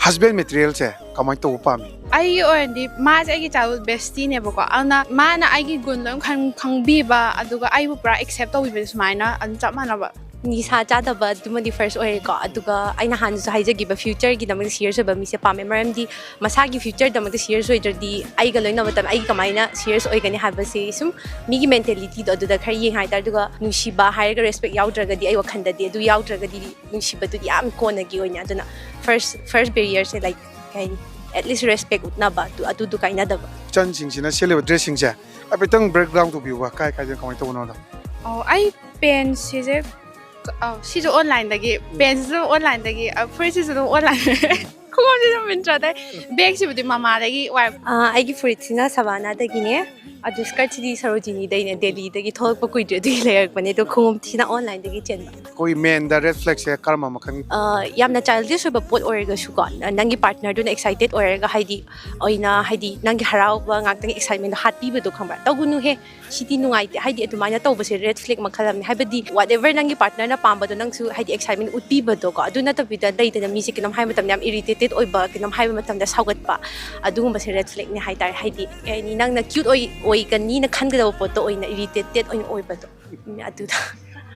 husband material se kamai to pam I already mas ay childhood bestie ne bako ana mana ay gun lang khang bi ba aduga ay bu pra accept to bi smaina an chap mana ba Nisa chada ba dumadi first oil ko aduga ay nahan sa haja giba future gi namang serious ba mi se pame maramdi masagi future damag serious oil di ay galoy na matam ay kamay na serious oil gani haba se sum migi mentality do aduda khari yeng hai tar aduga nusiba higher respect yaudra di ay wakhanda di adu yaudra di nusiba tu yam ko na gi onya aduna first barrier se like kay at least respect utna ba tu adu kay na da ba chan sing sina sele dressing se apetang background to view kai kai kamai to no oh ay pen se she's online dagi pens online dagi first is online kung ano naman siya dahil bag siya buti mama dagi ay gi fruit sina savana dagi ne adu skirt di sarojini dai ne Delhi dagi thol pa kui de layer bane to khum sina online dagi chen ba koi men da red flag se karma makhan yamna childish ba pot orega su ko nangi partner do na excited orega haidi oina haidi nangi harau ba ngak excitement hat pi ba do khamba tagunu he siti nungai haidi adumana tawba se red flag makhalam haibadi whatever nangi partner na pamba do nang su haidi excitement utpi ba do ko aduna ta bida dai ta music kinam hai matam yam irritated oi ba kinam hai matam da saugat pa adugum ba se red flag ni haitar haidi ni nang na cute oi kan ni na khan ga pot to oi na irritated oi ba do adu